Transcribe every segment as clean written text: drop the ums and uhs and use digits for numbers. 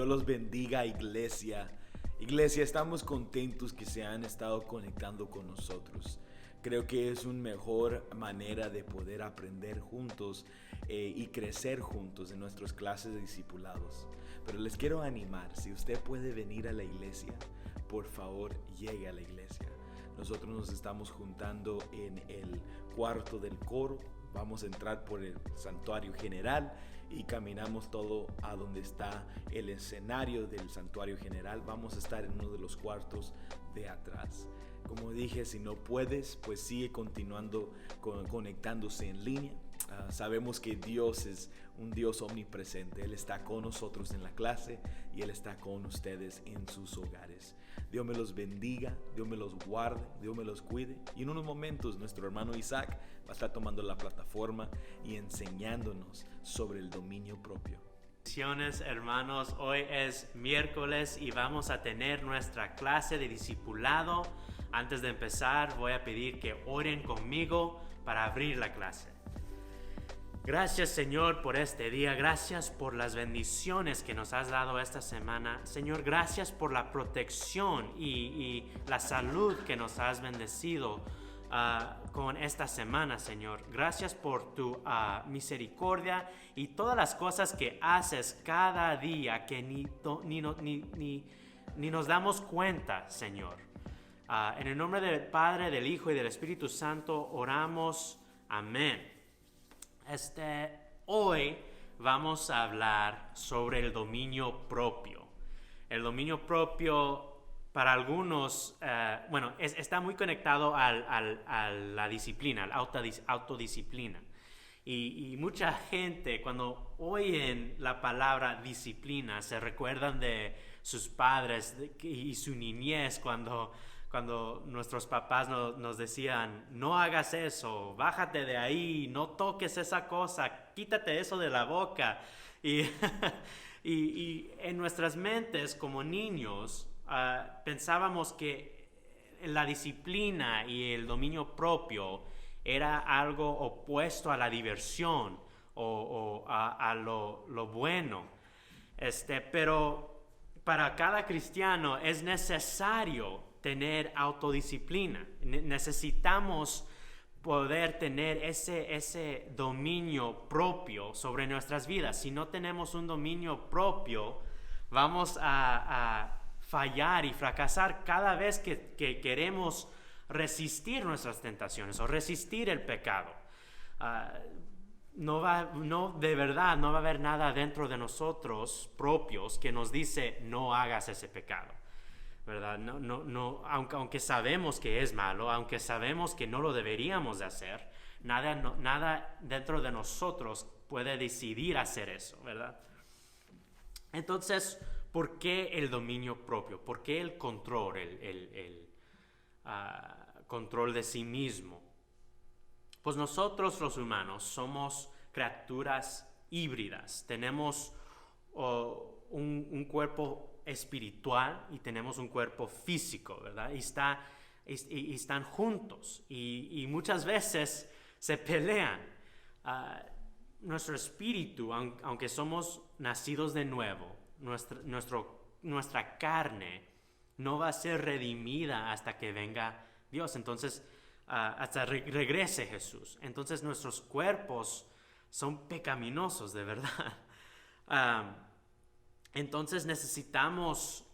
Dios los bendiga, iglesia. Iglesia, estamos contentos que se han estado conectando con nosotros. Creo que es una mejor manera de poder aprender juntos y crecer juntos en nuestras clases de discipulados. Pero les quiero animar, si usted puede venir a la iglesia, por favor, llegue a la iglesia. Nosotros nos estamos juntando en el cuarto del coro. Vamos a entrar por el santuario general y caminamos todo a donde está el escenario del santuario general. Vamos a estar en uno de los cuartos de atrás. Como dije, si no puedes, pues sigue continuando conectándose en línea. Sabemos que Dios es un Dios omnipresente. Él está con nosotros en la clase y Él está con ustedes en sus hogares. Dios me los bendiga, Dios me los guarde, Dios me los cuide. Y en unos momentos nuestro hermano Isaac va a estar tomando la plataforma y enseñándonos sobre el dominio propio. Bendiciones, hermanos, hoy es miércoles y vamos a tener nuestra clase de discipulado. Antes de empezar, voy a pedir que oren conmigo para abrir la clase. Gracias, Señor, por este día. Gracias por las bendiciones que nos has dado esta semana. Señor, gracias por la protección y la salud que nos has bendecido con esta semana, Señor. Gracias por tu misericordia y todas las cosas que haces cada día que ni nos damos cuenta, Señor. En el nombre del Padre, del Hijo y del Espíritu Santo oramos. Amén. Hoy vamos a hablar sobre el dominio propio. El dominio propio para algunos, está muy conectado a la disciplina, a la autodisciplina. Y mucha gente cuando oyen la palabra disciplina se recuerdan de sus padres y su niñez cuando nuestros papás nos decían, no hagas eso, bájate de ahí, no toques esa cosa, quítate eso de la boca. Y en nuestras mentes como niños pensábamos que la disciplina y el dominio propio era algo opuesto a la diversión o a lo bueno. Pero para cada cristiano es necesario tener autodisciplina. Necesitamos poder tener ese dominio propio sobre nuestras vidas. Si no tenemos un dominio propio, vamos a fallar y fracasar cada vez que queremos resistir nuestras tentaciones o resistir el pecado. De verdad no va a haber nada dentro de nosotros propios que nos dice no hagas ese pecado. ¿Verdad? Aunque sabemos que es malo, aunque sabemos que no lo deberíamos de hacer, nada dentro de nosotros puede decidir hacer eso, ¿verdad? Entonces, ¿por qué el dominio propio? ¿Por qué el control, el control de sí mismo? Pues nosotros los humanos somos criaturas híbridas. Tenemos un cuerpo espiritual y tenemos un cuerpo físico, ¿verdad? Y están juntos y muchas veces se pelean. Nuestro espíritu, aunque somos nacidos de nuevo, nuestra carne no va a ser redimida hasta que venga Dios. Entonces, hasta regrese Jesús. Entonces, nuestros cuerpos son pecaminosos, de verdad. Entonces necesitamos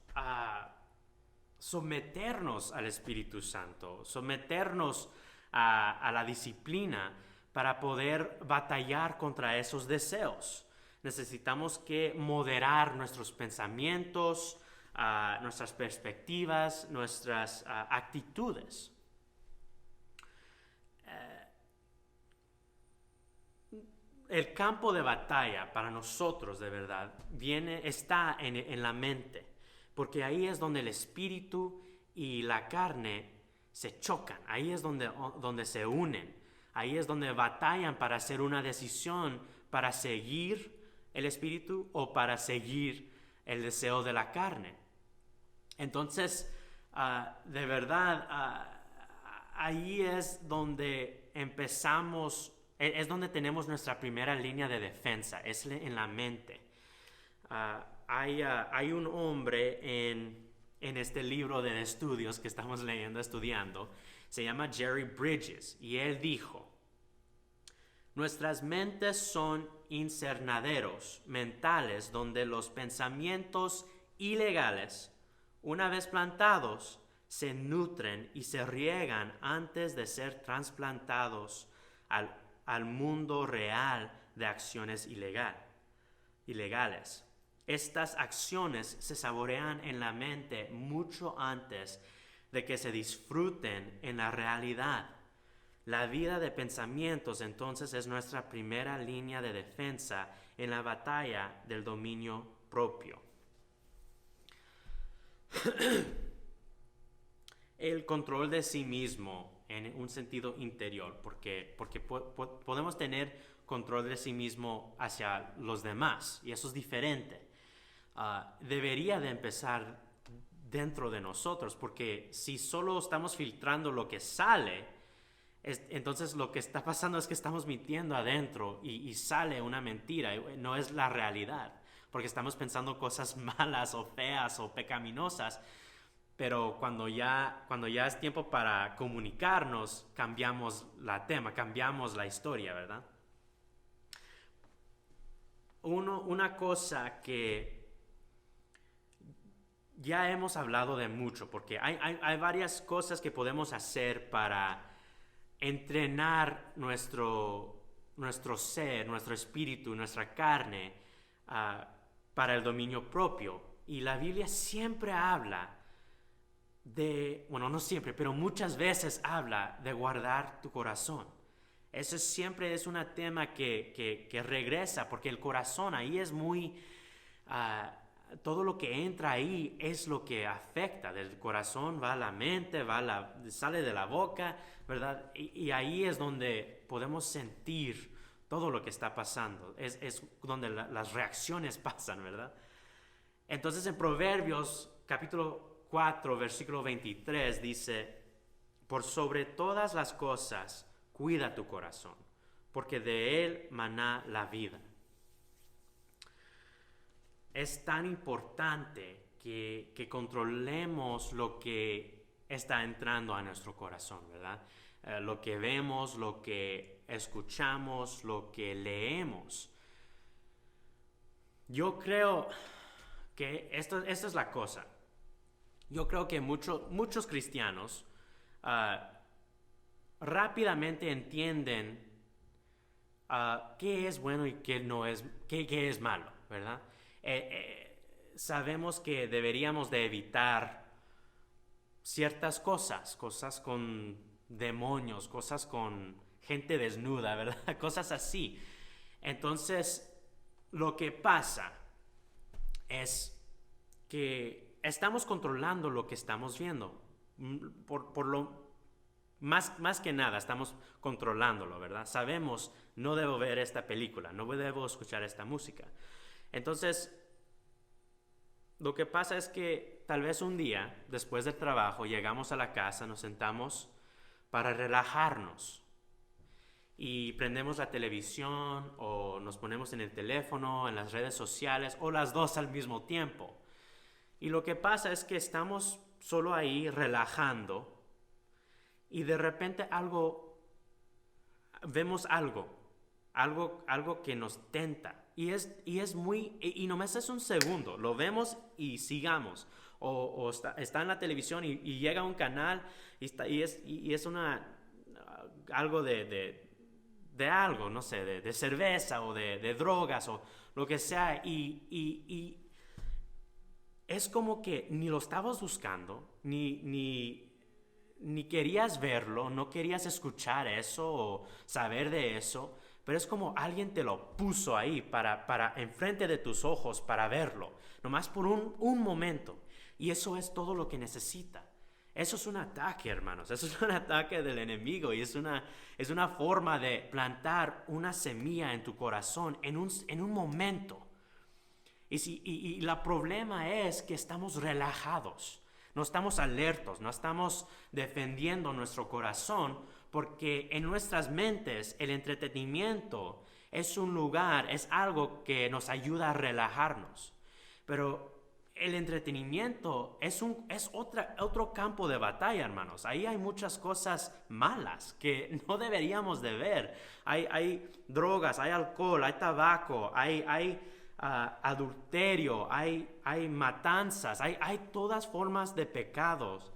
someternos al Espíritu Santo, someternos a la disciplina para poder batallar contra esos deseos. Necesitamos que moderar nuestros pensamientos, nuestras perspectivas, nuestras actitudes. El campo de batalla para nosotros, de verdad, está en la mente, porque ahí es donde el espíritu y la carne se chocan, ahí es donde se unen, ahí es donde batallan para hacer una decisión para seguir el espíritu o para seguir el deseo de la carne. Entonces, de verdad, ahí es donde empezamos. Es donde tenemos nuestra primera línea de defensa, es en la mente. hay un hombre en este libro de estudios que estamos estudiando, se llama Jerry Bridges, y él dijo: nuestras mentes son invernaderos mentales donde los pensamientos ilegales, una vez plantados, se nutren y se riegan antes de ser trasplantados al mundo real de acciones ilegales. Estas acciones se saborean en la mente mucho antes de que se disfruten en la realidad. La vida de pensamientos entonces es nuestra primera línea de defensa en la batalla del dominio propio. El control de sí mismo en un sentido interior, porque podemos tener control de sí mismo hacia los demás, y eso es diferente. Debería de empezar dentro de nosotros, porque si solo estamos filtrando lo que sale, entonces lo que está pasando es que estamos mintiendo adentro y sale una mentira, no es la realidad, porque estamos pensando cosas malas o feas o pecaminosas, pero cuando ya es tiempo para comunicarnos, cambiamos cambiamos la historia, ¿verdad? Una cosa que ya hemos hablado de mucho, porque hay varias cosas que podemos hacer para entrenar nuestro ser, nuestro espíritu, nuestra carne para el dominio propio. Y la Biblia siempre habla no siempre, pero muchas veces habla de guardar tu corazón. Eso siempre es un tema que regresa, porque el corazón ahí es muy... todo lo que entra ahí es lo que afecta. Del corazón va a la mente, sale de la boca, ¿verdad? Y ahí es donde podemos sentir todo lo que está pasando. Es donde las reacciones pasan, ¿verdad? Entonces en Proverbios capítulo 4, versículo 23 dice: por sobre todas las cosas, cuida tu corazón, porque de él mana la vida. Es tan importante que controlemos lo que está entrando a nuestro corazón, ¿verdad? Lo que vemos, lo que escuchamos, lo que leemos. Yo creo que esta es la cosa. Yo creo que muchos cristianos rápidamente entienden qué es bueno y qué no es, qué es malo, ¿verdad? Sabemos que deberíamos de evitar ciertas cosas con demonios, cosas con gente desnuda, ¿verdad? Cosas así. Entonces, lo que pasa es que estamos controlando lo que estamos viendo. Por lo más que nada estamos controlándolo, ¿verdad? Sabemos, no debo ver esta película, no debo escuchar esta música. Entonces, lo que pasa es que tal vez un día, después del trabajo, llegamos a la casa, nos sentamos para relajarnos y prendemos la televisión o nos ponemos en el teléfono, en las redes sociales, o las dos al mismo tiempo. Y lo que pasa es que estamos solo ahí relajando y de repente vemos algo que nos tenta. Y nomás es un segundo, lo vemos y sigamos. O está en la televisión y llega a un canal y es algo de algo, no sé, de cerveza o de drogas o lo que sea. Y es como que ni lo estabas buscando, ni querías verlo, no querías escuchar eso o saber de eso. Pero es como alguien te lo puso ahí para enfrente de tus ojos para verlo, nomás por un momento. Y eso es todo lo que necesita. Eso es un ataque, hermanos. Eso es un ataque del enemigo y es una forma de plantar una semilla en tu corazón en un momento. Y la problema es que estamos relajados, no estamos alertos, no estamos defendiendo nuestro corazón, porque en nuestras mentes el entretenimiento es algo que nos ayuda a relajarnos. Pero el entretenimiento es otro campo de batalla, hermanos. Ahí hay muchas cosas malas que no deberíamos de ver. Hay drogas, hay alcohol, hay tabaco, hay adulterio, hay matanzas, hay todas formas de pecados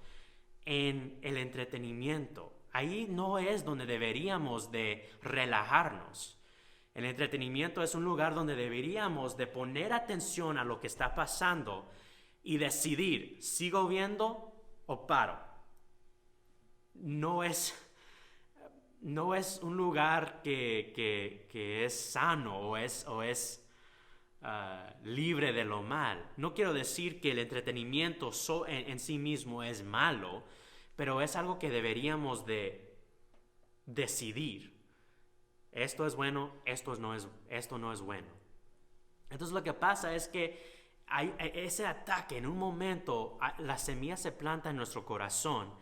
en el entretenimiento. Ahí no es donde deberíamos de relajarnos. El entretenimiento es un lugar donde deberíamos de poner atención a lo que está pasando y decidir, ¿sigo viendo o paro? No es un lugar que es sano o es libre de lo mal. No quiero decir que el entretenimiento en sí mismo es malo, pero es algo que deberíamos de decidir. Esto es bueno, esto no es bueno. Entonces lo que pasa es que hay ese ataque. En un momento la semilla se planta en nuestro corazón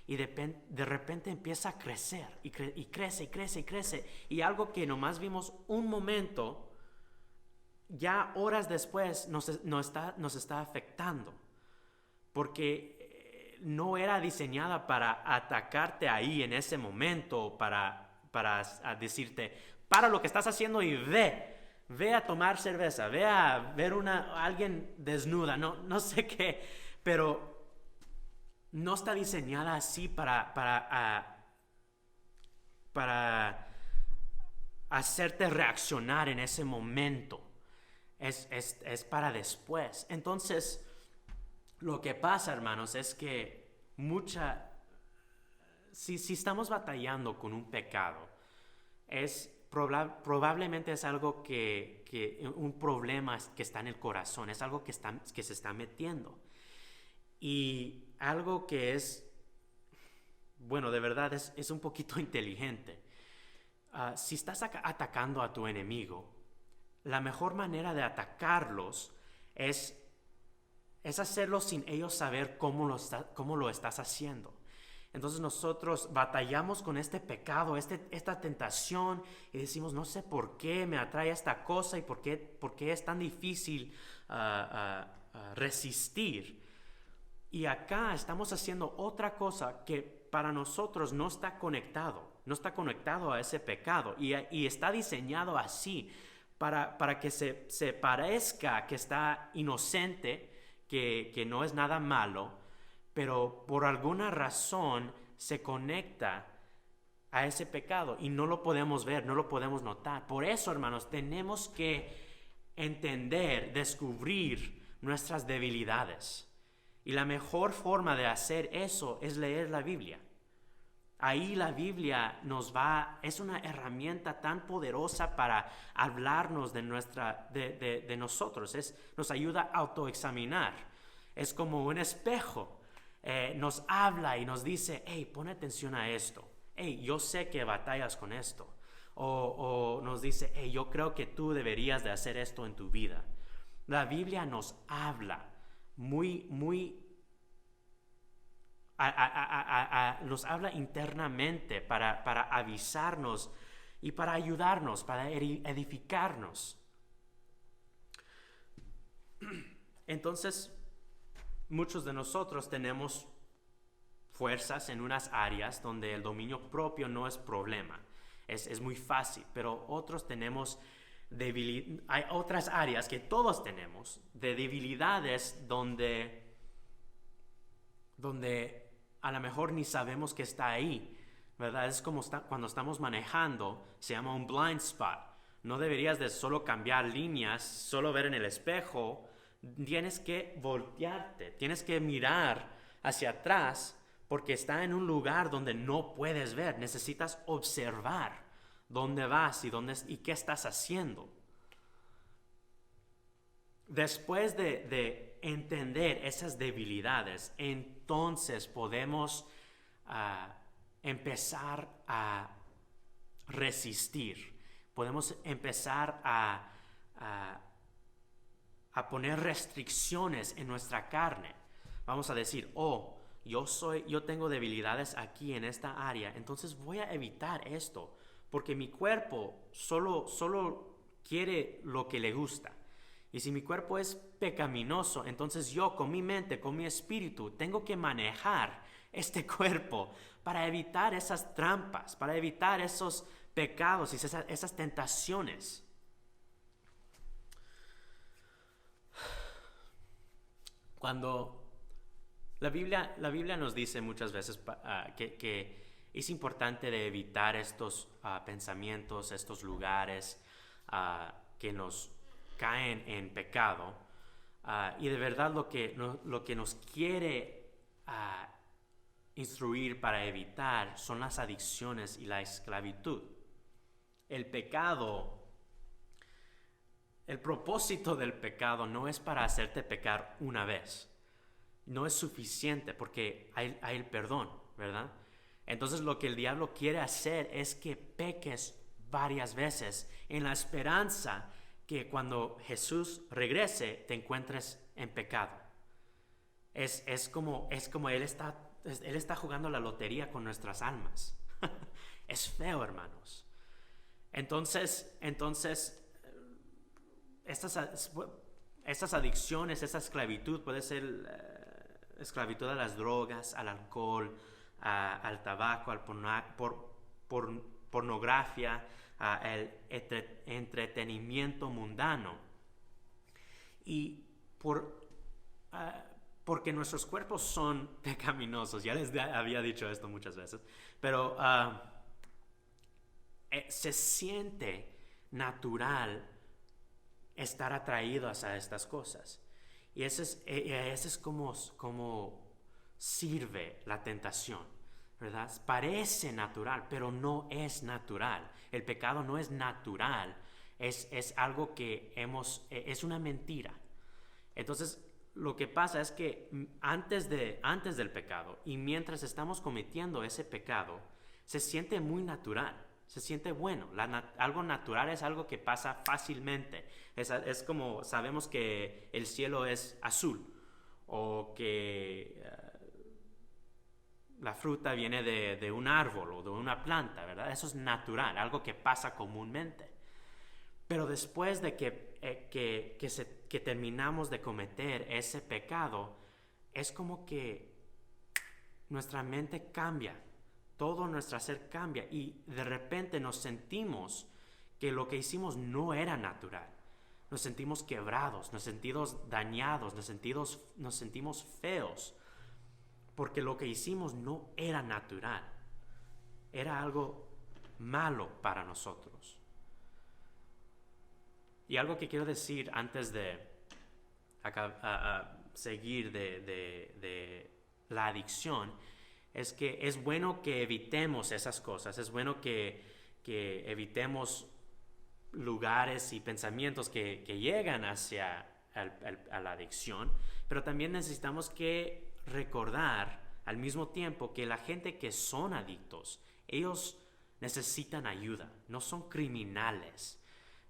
y de repente empieza a crecer y crece y crece y crece. Y algo que nomás vimos un momento, ya horas después nos está afectando. Porque no era diseñada para atacarte ahí en ese momento, para decirte, para lo que estás haciendo y ve a tomar cerveza, ve a ver a alguien desnuda, no sé qué, pero no está diseñada así para hacerte reaccionar en ese momento. Es para después. Entonces, lo que pasa, hermanos, es que si estamos batallando con un pecado, probablemente es algo un problema que está en el corazón, es algo que se está metiendo. Y algo que de verdad es un poquito inteligente. Si estás atacando a tu enemigo, la mejor manera de atacarlos es hacerlo sin ellos saber cómo lo estás haciendo. Entonces nosotros batallamos con este pecado, esta tentación, y decimos, no sé por qué me atrae esta cosa y por qué es tan difícil resistir. Y acá estamos haciendo otra cosa que para nosotros no está conectado a ese pecado, y está diseñado así para que se parezca que está inocente, que no es nada malo, pero por alguna razón se conecta a ese pecado y no lo podemos ver, no lo podemos notar. Por eso, hermanos, tenemos que entender, descubrir nuestras debilidades. Y la mejor forma de hacer eso es leer la Biblia. Ahí la Biblia es una herramienta tan poderosa para hablarnos de nosotros. Nos ayuda a autoexaminar. Es como un espejo. Nos habla y nos dice, hey, pon atención a esto. Hey, yo sé que batallas con esto. O nos dice, hey, yo creo que tú deberías de hacer esto en tu vida. La Biblia nos habla nos habla internamente para avisarnos y para ayudarnos, para edificarnos. Entonces, muchos de nosotros tenemos fuerzas en unas áreas donde el dominio propio no es problema. Es muy fácil, pero otros tenemos hay otras áreas que todos tenemos de debilidades donde a lo mejor ni sabemos que está ahí, ¿verdad? Es como cuando estamos manejando, se llama un blind spot. No deberías de solo cambiar líneas, solo ver en el espejo. Tienes que voltearte, tienes que mirar hacia atrás porque está en un lugar donde no puedes ver. Necesitas observar dónde vas y qué estás haciendo. Después de entender esas debilidades, entonces podemos empezar a resistir. Podemos empezar a poner restricciones en nuestra carne. Vamos a decir, yo tengo debilidades aquí en esta área, entonces voy a evitar esto, porque mi cuerpo solo quiere lo que le gusta. Y si mi cuerpo es pecaminoso, entonces yo con mi mente, con mi espíritu, tengo que manejar este cuerpo para evitar esas trampas, para evitar esos pecados y esas tentaciones. Cuando la Biblia nos dice muchas veces que es importante de evitar estos pensamientos, estos lugares que nos caen en pecado, y de verdad lo que nos quiere instruir para evitar son las adicciones y la esclavitud. El pecado, el propósito del pecado no es para hacerte pecar una vez. No es suficiente porque hay el perdón, ¿verdad? Entonces lo que el diablo quiere hacer es que peques varias veces en la esperanza que cuando Jesús regrese te encuentres en pecado. Es como él está jugando la lotería con nuestras almas. Es feo, hermanos. Entonces estas adicciones, esta esclavitud puede ser esclavitud a las drogas, al alcohol, al tabaco, al pornografía, al entretenimiento mundano. Y porque nuestros cuerpos son pecaminosos, ya les había dicho esto muchas veces, pero se siente natural estar atraídos a estas cosas. Y ese es como sirve la tentación, ¿verdad? Parece natural, pero no es natural. El pecado no es natural, es algo que es una mentira. Entonces, lo que pasa es que antes del pecado y mientras estamos cometiendo ese pecado, se siente muy natural. Se siente bueno. Algo natural es algo que pasa fácilmente. Es como sabemos que el cielo es azul o que la fruta viene de un árbol o de una planta, ¿verdad? Eso es natural, algo que pasa comúnmente. Pero después de que terminamos de cometer ese pecado, es como que nuestra mente cambia. Todo nuestro ser cambia y de repente nos sentimos que lo que hicimos no era natural. Nos sentimos quebrados, nos sentimos dañados, nos sentimos feos, porque lo que hicimos no era natural. Era algo malo para nosotros. Y algo que quiero decir antes de seguir de la adicción es que es bueno que evitemos esas cosas, es bueno que evitemos lugares y pensamientos que llegan hacia a la adicción, pero también necesitamos que recordar al mismo tiempo que la gente que son adictos, ellos necesitan ayuda, no son criminales,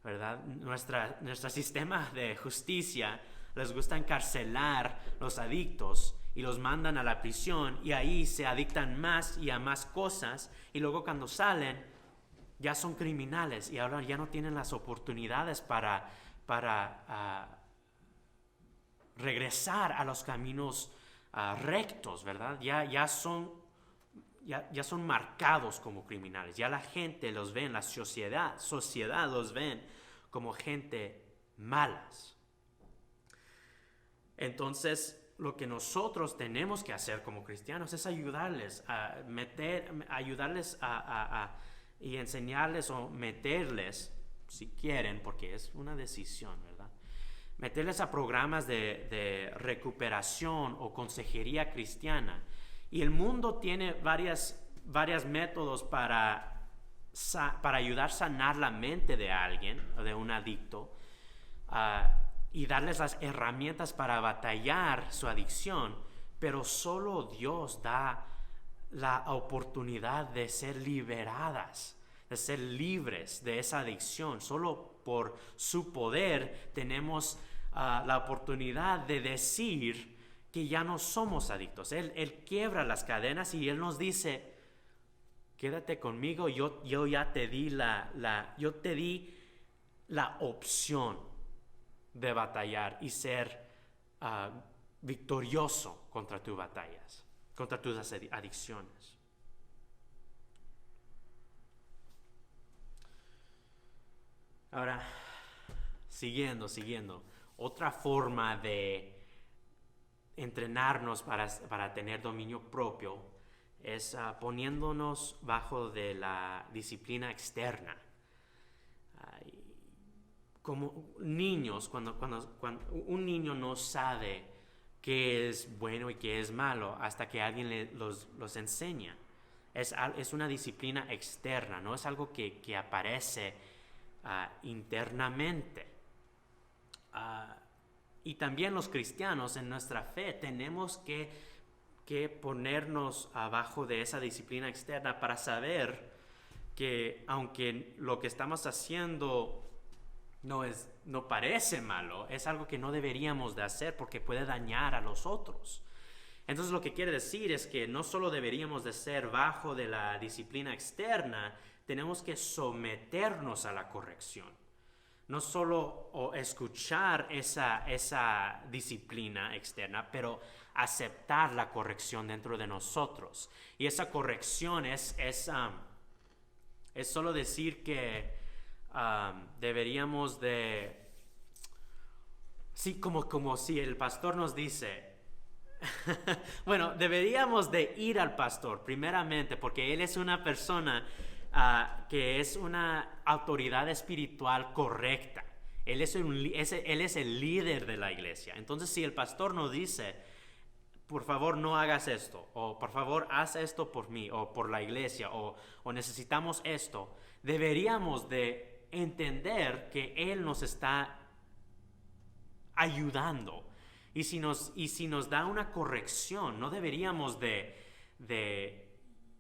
¿verdad? Nuestro sistema de justicia les gusta encarcelar los adictos y los mandan a la prisión y ahí se adictan más y a más cosas y luego cuando salen ya son criminales y ahora ya no tienen las oportunidades para regresar a los caminos rectos, ¿verdad? Ya son marcados como criminales, ya la gente los ve, la sociedad los ven como gente malas. Entonces, lo que nosotros tenemos que hacer como cristianos es ayudarles y enseñarles o meterles, si quieren, porque es una decisión, ¿verdad? Meterles a programas de recuperación o consejería cristiana. Y el mundo tiene varios métodos para ayudar a sanar la mente de alguien, de un adicto, y darles las herramientas para batallar su adicción, pero solo Dios da la oportunidad de ser liberadas, de ser libres de esa adicción. Solo por su poder tenemos la oportunidad de decir que ya no somos adictos. Él quiebra las cadenas y Él nos dice, quédate conmigo, yo ya te di la opción de batallar y ser victorioso contra tus batallas, contra tus adicciones. Ahora, siguiendo. Otra forma de entrenarnos para tener dominio propio es poniéndonos bajo de la disciplina externa. Como niños, cuando un niño no sabe qué es bueno y qué es malo hasta que alguien los enseña. Es una disciplina externa, no es algo que aparece internamente. Y también los cristianos en nuestra fe tenemos que ponernos abajo de esa disciplina externa para saber que aunque lo que estamos haciendo no parece malo, es algo que no deberíamos de hacer porque puede dañar a los otros. Entonces lo que quiere decir es que no solo deberíamos de ser bajo de la disciplina externa, tenemos que someternos a la corrección. No solo escuchar esa disciplina externa, pero aceptar la corrección dentro de nosotros. Y esa corrección es solo decir que deberíamos de... Sí, como si el pastor nos dice... Bueno, deberíamos de ir al pastor primeramente porque él es una persona que es una autoridad espiritual correcta. Él es el líder de la iglesia. Entonces, si el pastor nos dice, por favor no hagas esto, o por favor haz esto por mí, o por la iglesia, o necesitamos esto, deberíamos de entender que él nos está ayudando. Y si nos da una corrección, no deberíamos de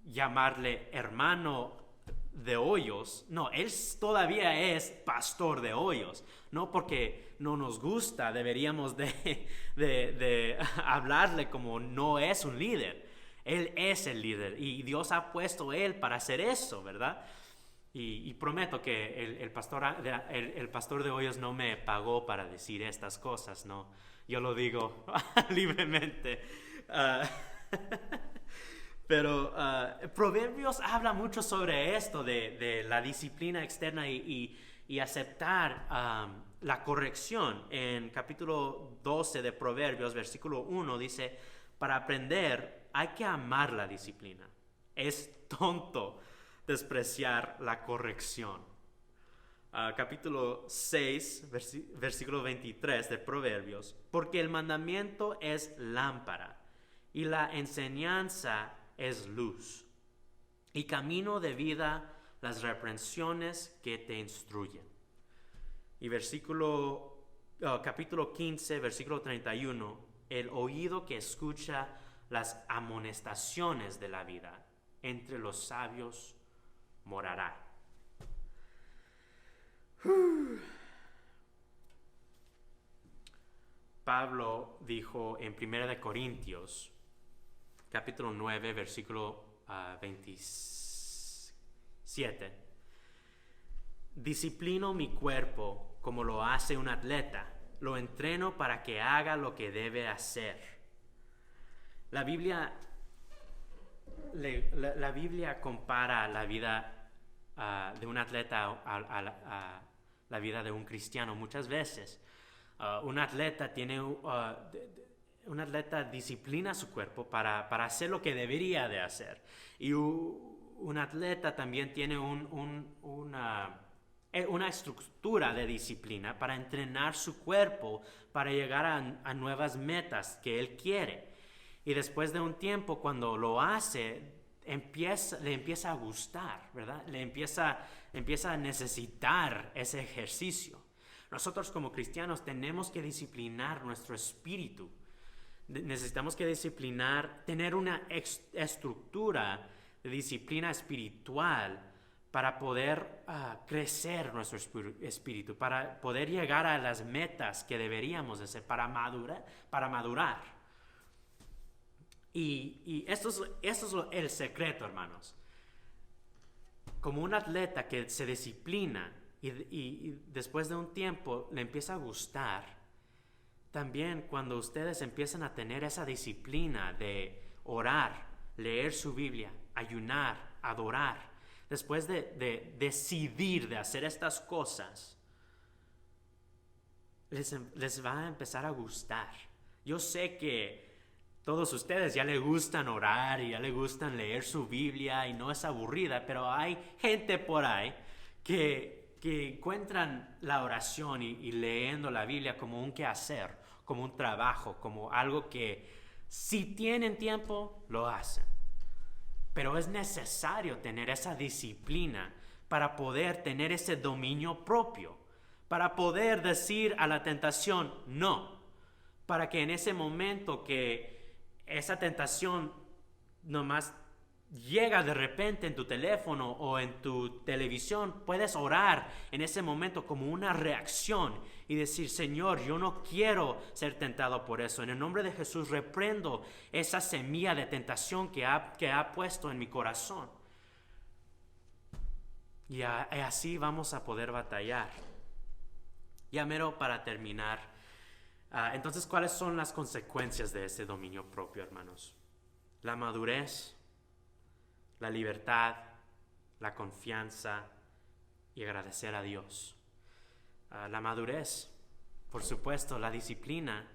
llamarle hermano de Hoyos. No, él todavía es pastor de Hoyos. No porque no nos gusta, deberíamos de hablarle como no es un líder. Él es el líder y Dios ha puesto él para hacer eso, ¿verdad? Y prometo que el pastor de Hoyos no me pagó para decir estas cosas, ¿no? Yo lo digo libremente. Pero Proverbios habla mucho sobre esto de la disciplina externa y aceptar la corrección. En capítulo 12 de Proverbios, versículo 1, dice, para aprender hay que amar la disciplina. Es tonto despreciar la corrección. Capítulo 6, versículo 23 de Proverbios, porque el mandamiento es lámpara y la enseñanza es luz, y camino de vida las reprensiones que te instruyen. Y capítulo 15, versículo 31, el oído que escucha las amonestaciones de la vida, entre los sabios morará. Pablo dijo en 1 Corintios, capítulo 9, versículo 27, disciplino mi cuerpo como lo hace un atleta, lo entreno para que haga lo que debe hacer. La Biblia compara la vida de un atleta a la vida de un cristiano muchas veces. Un atleta disciplina su cuerpo para hacer lo que debería de hacer. Y un atleta también tiene una estructura de disciplina para entrenar su cuerpo para llegar a nuevas metas que él quiere. Y después de un tiempo, cuando lo hace, le empieza a gustar, ¿verdad? Le empieza a necesitar ese ejercicio. Nosotros como cristianos tenemos que disciplinar nuestro espíritu. Necesitamos que tener una estructura de disciplina espiritual para poder crecer nuestro espíritu, para poder llegar a las metas que deberíamos de hacer, para madurar. Y esto es el secreto, hermanos. Como un atleta que se disciplina y después de un tiempo le empieza a gustar. También cuando ustedes empiezan a tener esa disciplina de orar, leer su Biblia, ayunar, adorar, después de decidir de hacer estas cosas, les va a empezar a gustar. Yo sé que todos ustedes ya les gustan orar y ya les gustan leer su Biblia y no es aburrida, pero hay gente por ahí que encuentran la oración y leyendo la Biblia como un quehacer, como un trabajo, como algo que si tienen tiempo, lo hacen. Pero es necesario tener esa disciplina para poder tener ese dominio propio, para poder decir a la tentación no, para que en ese momento que esa tentación nomás llega de repente en tu teléfono o en tu televisión, puedes orar en ese momento como una reacción y decir: Señor, yo no quiero ser tentado por eso. En el nombre de Jesús reprendo esa semilla de tentación que ha puesto en mi corazón. Y así vamos a poder batallar. Ya mero para terminar. Entonces, ¿cuáles son las consecuencias de ese dominio propio, hermanos? La madurez, la libertad, la confianza y agradecer a Dios. La madurez, por supuesto, la disciplina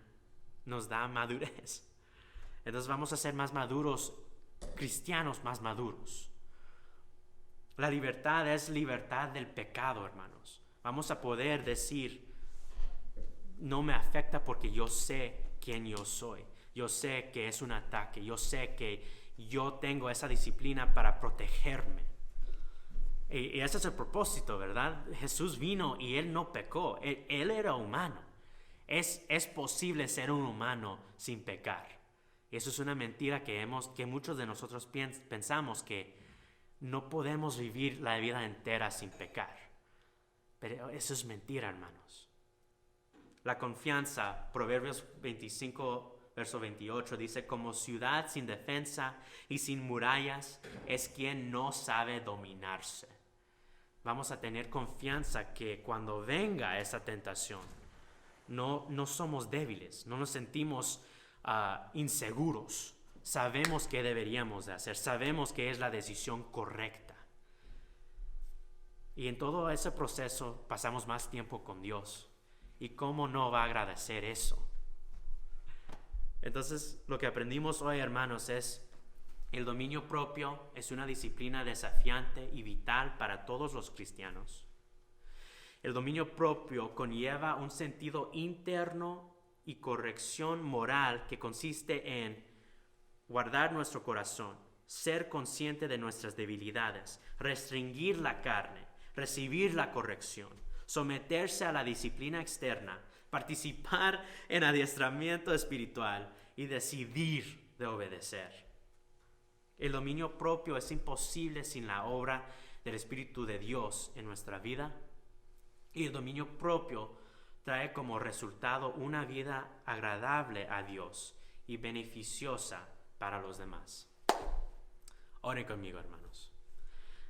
nos da madurez. Entonces vamos a ser más maduros, cristianos más maduros. La libertad es libertad del pecado, hermanos. Vamos a poder decir: no me afecta porque yo sé quién yo soy. Yo sé que es un ataque. Yo sé que yo tengo esa disciplina para protegerme. Y ese es el propósito, ¿verdad? Jesús vino y Él no pecó. Él era humano. Es posible ser un humano sin pecar. Y eso es una mentira que muchos de nosotros pensamos, que no podemos vivir la vida entera sin pecar. Pero eso es mentira, hermanos. La confianza, Proverbios 25, verso 28, dice: como ciudad sin defensa y sin murallas es quien no sabe dominarse. Vamos a tener confianza que cuando venga esa tentación, no somos débiles, no nos sentimos inseguros. Sabemos qué deberíamos de hacer, sabemos que es la decisión correcta. Y en todo ese proceso pasamos más tiempo con Dios. ¿Y cómo no va a agradecer eso? Entonces, lo que aprendimos hoy, hermanos, es: el dominio propio es una disciplina desafiante y vital para todos los cristianos. El dominio propio conlleva un sentido interno y corrección moral que consiste en guardar nuestro corazón, ser consciente de nuestras debilidades, restringir la carne, recibir la corrección, someterse a la disciplina externa, participar en adiestramiento espiritual y decidir de obedecer. El dominio propio es imposible sin la obra del Espíritu de Dios en nuestra vida. Y el dominio propio trae como resultado una vida agradable a Dios y beneficiosa para los demás. Oren conmigo, hermanos.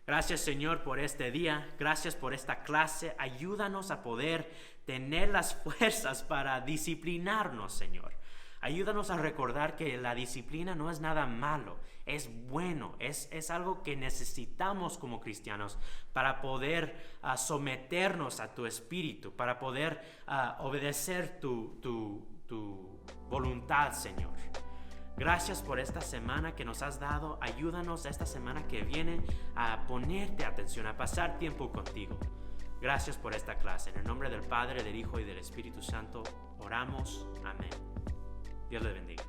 Gracias, Señor, por este día. Gracias por esta clase. Ayúdanos a poder tener las fuerzas para disciplinarnos, Señor. Ayúdanos a recordar que la disciplina no es nada malo, es bueno, es algo que necesitamos como cristianos para poder someternos a tu espíritu, para poder obedecer tu voluntad, Señor. Gracias por esta semana que nos has dado. Ayúdanos esta semana que viene a ponerte atención, a pasar tiempo contigo. Gracias por esta clase. En el nombre del Padre, del Hijo y del Espíritu Santo oramos. Amén. Dios les bendiga.